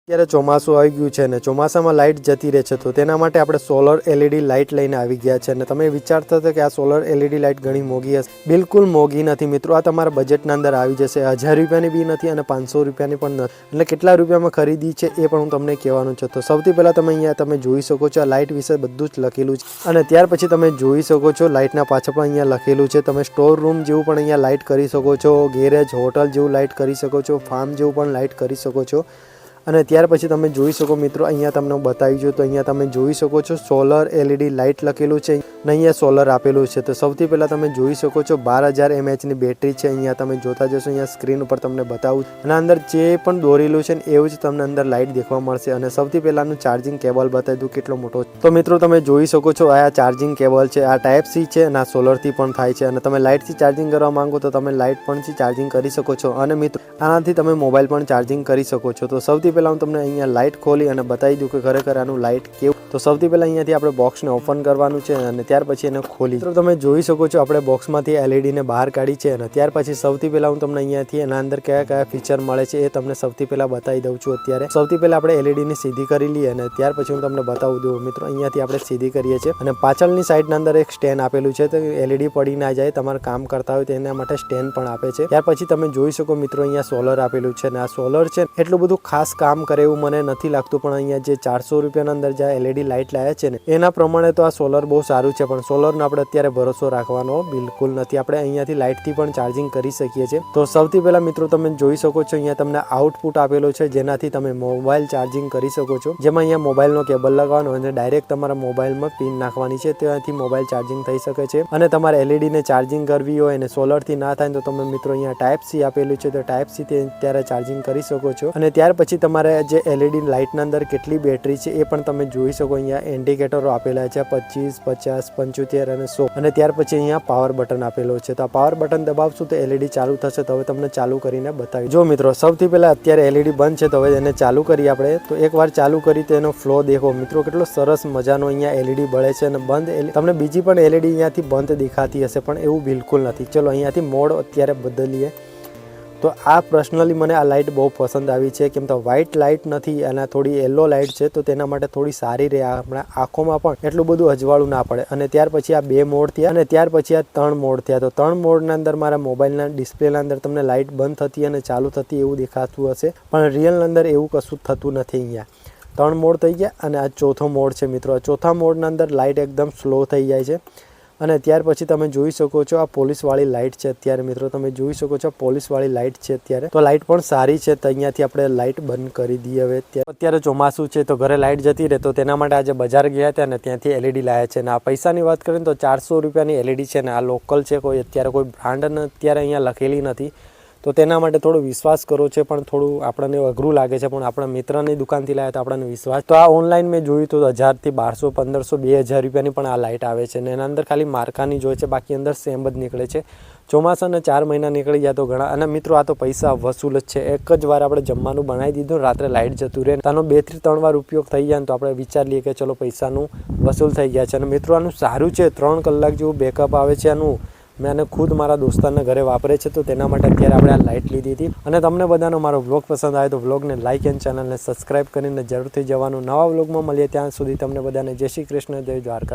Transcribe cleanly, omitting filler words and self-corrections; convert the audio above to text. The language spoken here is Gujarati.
અત્યારે ચોમાસું આવી ગયું છે ને ચોમાસામાં લાઇટ જતી રહે છે, તો તેના માટે આપણે સોલર એલઈડી લાઇટ લઈને આવી ગયા છે. અને તમે વિચારતા હતા કે આ સોલર એલઈડી લાઇટ ઘણી મોંઘી હશે, બિલકુલ મોંઘી નથી મિત્રો. આ તમારા બજેટના અંદર આવી જશે. 1000 રૂપિયાની બી નથી અને 500 રૂપિયાની પણ નથી. એટલે કેટલા રૂપિયામાં ખરીદી છે એ પણ હું તમને કહેવાનું છે. તો સૌથી પહેલાં તમે જોઈ શકો છો આ લાઇટ વિશે બધું જ લખેલું છે. અને ત્યાર પછી તમે જોઈ શકો છો લાઇટના પાછળ પણ અહીંયા લખેલું છે. તમે સ્ટોર રૂમ જેવું પણ અહીંયા લાઇટ કરી શકો છો, ગેરેજ હોટલ જેવું લાઇટ કરી શકો છો, ફાર્મ જેવું પણ લાઇટ કરી શકો છો. અને ત્યાર પછી તમે જોઈ શકો મિત્રો, અહીંયા તમને બતાવી જો તો અહીંયા તમે જોઈ શકો છો સોલર એલઈડી લાઇટ લખેલું છે અને અહીંયા સોલર આપેલું છે. તો સૌથી પહેલાં તમે જોઈ શકો છો 12000 mAhની બેટરી છે. અહીંયા તમે જોતા જશો, અહીંયા સ્ક્રીન ઉપર તમને બતાવું અને અંદર જે પણ દોરેલું છે ને એવું જ તમને અંદર લાઇટ દેખવા મળશે. અને સૌથી પહેલાંનું ચાર્જિંગ કેબલ બતાવી દઉં કેટલો મોટો છે. તો મિત્રો તમે જોઈ શકો છો આ ચાર્જિંગ કેબલ છે, આ ટાઈપ સી છે અને આ સોલરથી પણ થાય છે. અને તમે લાઇટથી ચાર્જિંગ કરવા માંગો તો તમે લાઇટ પણ ચાર્જિંગ કરી શકો છો. અને મિત્રો આનાથી તમે મોબાઈલ પણ ચાર્જિંગ કરી શકો છો. તો સૌથી પહેલાં હું તમને અહીંયા લાઇટ ખોલી અને બતાવી દઉં કે ખરેખર આનું લાઇટ કેવું. તો સૌથી પહેલાં અહીંયાથી આપણે બોક્સને ઓપન કરવાનું છે અને ત્યાર પછી એને ખોલી. તો તમે જોઈ શકો છો આપણે બોક્સમાંથી એલઈડીને બહાર કાઢી છે. અને ત્યાર પછી સૌથી પહેલાં હું તમને અહીંયાથી એના અંદર કયા કયા ફીચર મળે છે એ તમને સૌથી પહેલાં બતાવી દઉં છું. અત્યારે સૌથી પહેલાં આપણે એલઈડીની સીધી કરી લઈએ અને ત્યાર પછી હું તમને બતાવું દઉં મિત્રો. અહીંયાથી આપણે સીધી કરીએ છીએ અને પાછળની સાઈડના અંદર એક સ્ટેન્ડ આપેલું છે, તો એલઈડી પડી ના જાય, તમારે કામ કરતા હોય તો એના માટે સ્ટેન્ડ પણ આપે છે. ત્યાર પછી તમે જોઈ શકો મિત્રો અહીંયા સોલર આપેલું છે અને આ સોલર છે એટલું બધું ખાસ કામ કરે એવું મને નથી લાગતું, પણ અહીંયા જે 400 રૂપિયાના અંદર જે એલઈડી લાઇટ લાવ્યા છે ને એના પ્રમાણે તો આ સોલર બહુ સારું છે. પણ સોલરનો આપણે અત્યારે ભરોસો રાખવાનો બિલકુલ નથી. આપણે અહીંયાથી લાઇટથી પણ ચાર્જિંગ કરી શકીએ છીએ. તો સૌથી પહેલા મિત્રો તમે જોઈ શકો છો અહીંયા તમને આઉટપુટ આપેલો છે, જેનાથી તમે મોબાઈલ ચાર્જિંગ કરી શકો છો. જેમાં અહીંયા મોબાઈલનો કેબલ લગાવવાનો અને ડાયરેક્ટ તમારા મોબાઈલમાં પિન નાખવાની છે, ત્યાંથી મોબાઈલ ચાર્જિંગ થઈ શકે છે. અને તમારે એલઈડીને ચાર્જિંગ કરવી હોય અને સોલરથી ના થાય તો તમે મિત્રો અહીંયા ટાઈપ સી આપેલું છે, તો ટાઈપ સી થી ત્યારે ચાર્જિંગ કરી શકો છો. અને ત્યાર પછી તમારે જે એલઈડી લાઇટના અંદર કેટલી બેટરી છે એ પણ તમે જોઈ શકો. અહીંયા ઇન્ડિકેટરો આપેલા છે 25, 50, 75 અને 100. અને ત્યાર પછી અહીંયા પાવર બટન આપેલો છે. તો આ પાવર બટન દબાવશું તો એલઈડી ચાલુ થશે. તો હવે તમને ચાલુ કરીને બતાવી જો મિત્રો. સૌથી પહેલા અત્યારે એલઈડી બંધ છે, તો હવે એને ચાલુ કરીએ આપણે. તો એકવાર ચાલુ કરી તો એનો ફ્લો દેખો મિત્રો, કેટલો સરસ મજાનો અહીંયા એલઈડી બળે છે. અને બંધ તમને બીજી પણ એલઈડી અહીંયાથી બંધ દેખાતી હશે, પણ એવું બિલકુલ નથી. ચલો અહીંયાથી મોડ અત્યારે બદલીએ. તો આ પર્સનલી મને આ લાઇટ બહુ પસંદ આવી છે, કેમ તો વ્હાઇટ લાઇટ નથી અને થોડી યલો લાઇટ છે, તો તેના માટે થોડી સારી રહે. આપણા આંખોમાં પણ એટલું બધું અજવાળું ના પડે. અને ત્યાર પછી આ 2 મોડ થયા અને ત્યાર પછી આ 3 મોડ થયા. તો 3 મોડના અંદર મારા મોબાઈલના ડિસ્પ્લેના અંદર તમને લાઇટ બંધ થતી અને ચાલુ થતી એવું દેખાતું હશે, પણ રિયલ અંદર એવું કશું થતું નથી. અહીંયા 3 મોડ થઈ ગયા અને આ ચોથો મોડ છે મિત્રો. આ ચોથા મોડના અંદર લાઇટ એકદમ સ્લો થઈ જાય છે. અને ત્યાર પછી તમે જોઈ શકો છો આ પોલીસવાળી લાઇટ છે. અત્યારે મિત્રો તમે જોઈ શકો છો પોલીસવાળી લાઇટ છે અત્યારે. તો લાઇટ પણ સારી છે. તો અહીંયાથી આપણે લાઇટ બંધ કરી દઈએ. હવે અત્યારે ચોમાસું છે તો ઘરે લાઇટ જતી રહે, તો તેના માટે આજે બજાર ગયા હતા ને ત્યાંથી એલઈડી લાવ્યા છે. અને આ પૈસાની વાત કરીએ તો 400 રૂપિયાની એલઈડી છે ને આ લોકલ છે, કોઈ અત્યારે કોઈ બ્રાન્ડ અત્યારે અહીંયા લખેલી નથી. તો તેના માટે થોડો વિશ્વાસ કરો છે, પણ થોડું આપણને અઘરું લાગે છે. પણ આપણા મિત્રની દુકાનથી લાવ્યા તો આપણને વિશ્વાસ. તો આ ઓનલાઈન મેં જોયું તો 1000 થી 1200, 1500, 2000 રૂપિયાની પણ આ લાઇટ આવે છે. અને એના અંદર ખાલી માર્કાની જ હોય છે, બાકી અંદર સેમ જ નીકળે છે. ચોમાસાના 4 મહિના નીકળી જાય તો ઘણા. અને મિત્રો આ તો પૈસા વસૂલ જ છે. એક જ વાર આપણે જમવાનું બનાવી દીધું, રાત્રે લાઇટ જતું રહે, આનો 2 થી 3 વાર ઉપયોગ થઈ જાય ને તો આપણે વિચાર લઈએ કે ચલો પૈસાનું વસૂલ થઈ ગયા છે. અને મિત્રો આનું સારું છે, 3 કલાક જેવું બેકઅપ આવે છે આનું. મેં આને ખુદ મારા દોસ્તારના ઘરે વાપરે છે, તો તેના માટે અત્યારે આપણે આ લાઇટ લીધી હતી. અને તમને બધાનો મારો વ્લોગ પસંદ આવે તો વ્લોગને લાઇક એન્ડ ચેનલને સબસ્ક્રાઈબ કરીને જરૂરથી જવાનું. નવા વ્લોગમાં મળીએ, ત્યાં સુધી તમને બધાને જય શ્રી કૃષ્ણ, જય દ્વારકા.